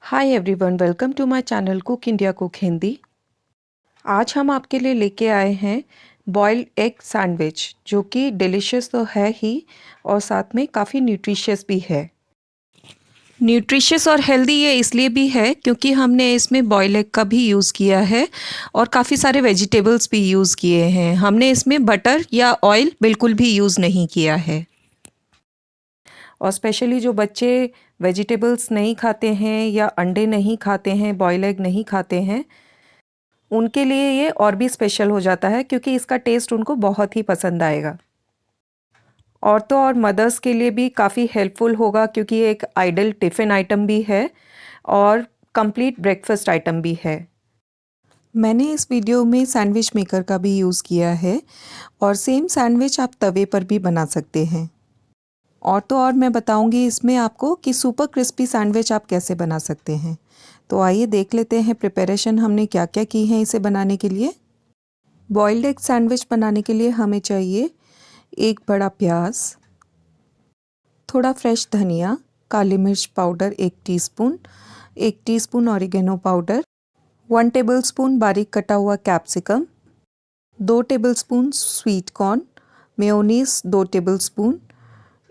Hi everyone, welcome to my channel cook India cook Hindi. आज हम आपके लिए लेके आए हैं बॉइल्ड एग सैंडविच, जो कि डिलीशियस तो है ही और साथ में काफ़ी न्यूट्रिशियस भी है। न्यूट्रिशियस और हेल्दी ये इसलिए भी है क्योंकि हमने इसमें बॉइल्ड एग का भी यूज़ किया है और काफ़ी सारे वेजिटेबल्स भी यूज़ किए हैं। हमने इसमें बटर या ऑयल बिल्कुल भी यूज़ नहीं किया है। और स्पेशली जो बच्चे वेजिटेबल्स नहीं खाते हैं या अंडे नहीं खाते हैं, बॉयल एग नहीं खाते हैं, उनके लिए ये और भी स्पेशल हो जाता है क्योंकि इसका टेस्ट उनको बहुत ही पसंद आएगा। और तो और मदर्स के लिए भी काफ़ी हेल्पफुल होगा क्योंकि ये एक आइडल टिफ़िन आइटम भी है और कंप्लीट ब्रेकफास्ट आइटम भी है। मैंने इस वीडियो में सैंडविच मेकर का भी यूज़ किया है और सेम सैंडविच आप तवे पर भी बना सकते हैं। और तो और मैं बताऊंगी इसमें आपको कि सुपर क्रिस्पी सैंडविच आप कैसे बना सकते हैं। तो आइए देख लेते हैं प्रिपरेशन हमने क्या क्या की है इसे बनाने के लिए। बॉइल्ड एग सैंडविच बनाने के लिए हमें चाहिए एक बड़ा प्याज, थोड़ा फ्रेश धनिया, काली मिर्च powder 1 teaspoon, 1 teaspoon oregano powder, 1 tablespoon बारीक कटा हुआ capsicum, 2 tablespoon sweet corn, mayonnaise 2 tablespoon,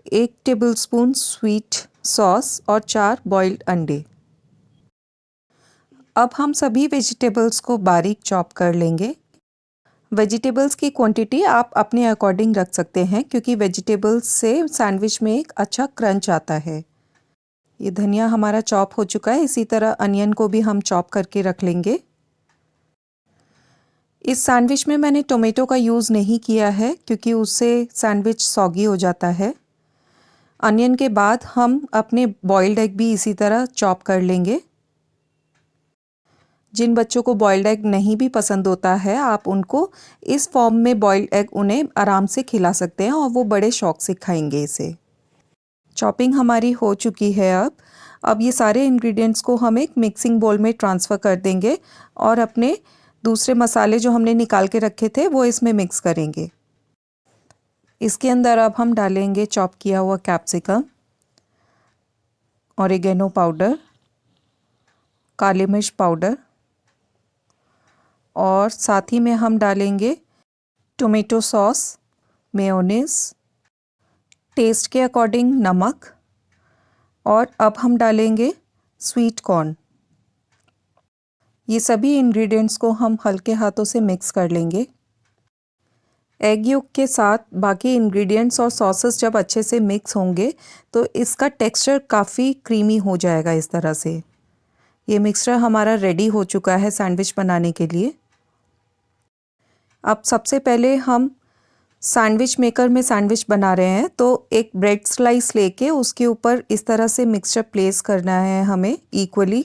1 tablespoon sweet sauce और 4 बॉइल्ड अंडे। अब हम सभी वेजिटेबल्स को बारीक चॉप कर लेंगे। वेजिटेबल्स की क्वांटिटी आप अपने अकॉर्डिंग रख सकते हैं क्योंकि वेजिटेबल्स से सैंडविच में एक अच्छा क्रंच आता है। ये धनिया हमारा चॉप हो चुका है, इसी तरह अनियन को भी हम चॉप करके रख लेंगे। इस सैंडविच में मैंने टोमेटो का यूज़ नहीं किया है क्योंकि उससे सैंडविच सॉगी हो जाता है। अनियन के बाद हम अपने बॉइल्ड एग भी इसी तरह चॉप कर लेंगे। जिन बच्चों को बॉइल्ड एग नहीं भी पसंद होता है, आप उनको इस फॉर्म में बॉइल्ड एग उन्हें आराम से खिला सकते हैं और वो बड़े शौक से खाएंगे इसे। चॉपिंग हमारी हो चुकी है। अब ये सारे इंग्रेडिएंट्स को हम एक मिक्सिंग बोल में ट्रांसफ़र कर देंगे और अपने दूसरे मसाले जो हमने निकाल के रखे थे वो इसमें मिक्स करेंगे। इसके अंदर अब हम डालेंगे चॉप किया हुआ कैप्सिकम, ऑरिगेनो पाउडर, काली मिर्च पाउडर और साथ ही में हम डालेंगे टोमेटो सॉस, मेयोनीज, टेस्ट के अकॉर्डिंग नमक और अब हम डालेंगे स्वीट कॉर्न। ये सभी इंग्रेडिएंट्स को हम हल्के हाथों से मिक्स कर लेंगे। एग योक के साथ बाकी इंग्रेडिएंट्स और सॉसेस जब अच्छे से मिक्स होंगे तो इसका टेक्सचर काफ़ी क्रीमी हो जाएगा। इस तरह से ये मिक्सचर हमारा रेडी हो चुका है सैंडविच बनाने के लिए। अब सबसे पहले हम सैंडविच मेकर में सैंडविच बना रहे हैं, तो एक ब्रेड स्लाइस लेके उसके ऊपर इस तरह से मिक्सचर प्लेस करना है हमें इक्वली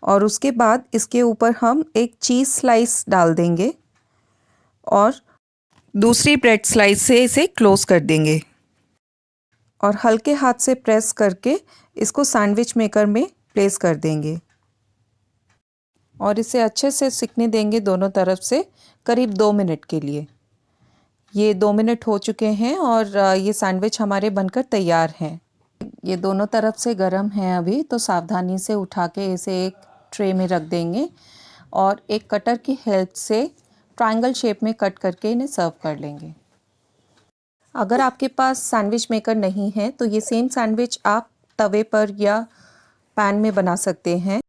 और उसके बाद इसके ऊपर हम एक चीज़ स्लाइस डाल देंगे और दूसरी ब्रेड स्लाइस से इसे क्लोज कर देंगे और हल्के हाथ से प्रेस करके इसको सैंडविच मेकर में प्लेस कर देंगे और इसे अच्छे से सिकने देंगे दोनों तरफ से करीब 2 मिनट के लिए। ये 2 मिनट हो चुके हैं और ये सैंडविच हमारे बनकर तैयार हैं। ये दोनों तरफ से गर्म हैं अभी, तो सावधानी से उठा के इसे एक ट्रे में रख देंगे और एक कटर की हेल्प से ट्रायंगल शेप में कट करके इन्हें सर्व कर लेंगे। अगर आपके पास सैंडविच मेकर नहीं है तो ये सेम सैंडविच आप तवे पर या पैन में बना सकते हैं।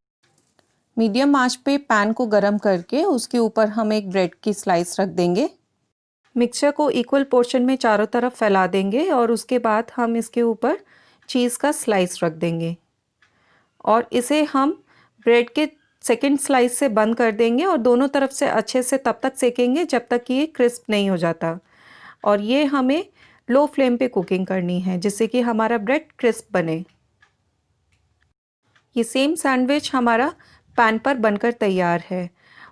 मीडियम आंच पे पैन को गरम करके उसके ऊपर हम एक ब्रेड की स्लाइस रख देंगे। मिक्सचर को इक्वल पोर्शन में चारों तरफ फैला देंगे और उसके बाद हम इसके ऊपर चीज़ का स्लाइस रख देंगे और इसे हम ब्रेड के सेकंड स्लाइस से बंद कर देंगे और दोनों तरफ से अच्छे से तब तक सेकेंगे जब तक कि ये क्रिस्प नहीं हो जाता। और ये हमें लो फ्लेम पे कुकिंग करनी है जिससे कि हमारा ब्रेड क्रिस्प बने। ये सेम सैंडविच हमारा पैन पर बनकर तैयार है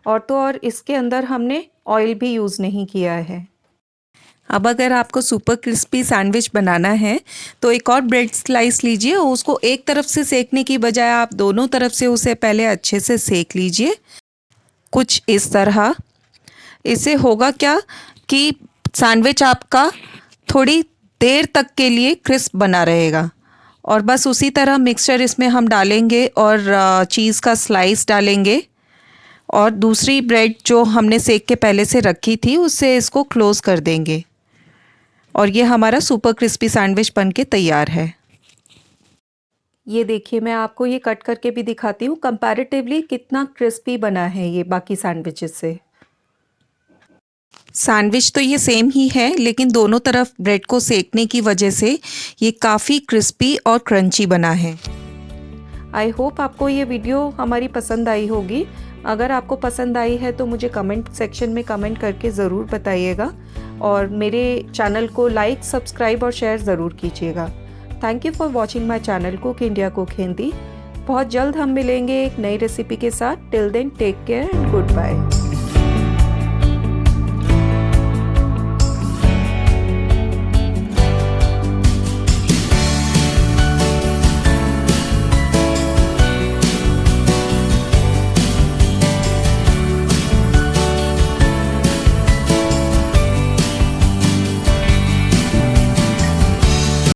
और तो और इसके अंदर हमने ऑयल भी यूज़ नहीं किया है। अब अगर आपको सुपर क्रिस्पी सैंडविच बनाना है तो एक और ब्रेड स्लाइस लीजिए और उसको एक तरफ से सेकने की बजाय आप दोनों तरफ से उसे पहले अच्छे से सेक लीजिए, कुछ इस तरह। इससे होगा क्या कि सैंडविच आपका थोड़ी देर तक के लिए क्रिस्प बना रहेगा और बस उसी तरह मिक्सचर इसमें हम डालेंगे और चीज़ का स्लाइस डालेंगे और दूसरी ब्रेड जो हमने सेक के पहले से रखी थी उससे इसको क्लोज़ कर देंगे और ये हमारा सुपर क्रिस्पी सैंडविच बनके तैयार है। ये देखिए, मैं आपको ये कट करके भी दिखाती हूँ कंपैरेटिवली कितना क्रिस्पी बना है ये बाकी सैंडविचेस से। सैंडविच तो ये सेम ही है, लेकिन दोनों तरफ ब्रेड को सेकने की वजह से ये काफ़ी क्रिस्पी और क्रंची बना है। आई होप आपको ये वीडियो हमारी पसंद आई होगी। अगर आपको पसंद आई है तो मुझे कमेंट सेक्शन में कमेंट करके ज़रूर बताइएगा और मेरे चैनल को लाइक, सब्सक्राइब और शेयर ज़रूर कीजिएगा। Thank you for watching my channel cook India cook Hindi. बहुत जल्द हम मिलेंगे एक नई रेसिपी के साथ। Till then take care and good bye.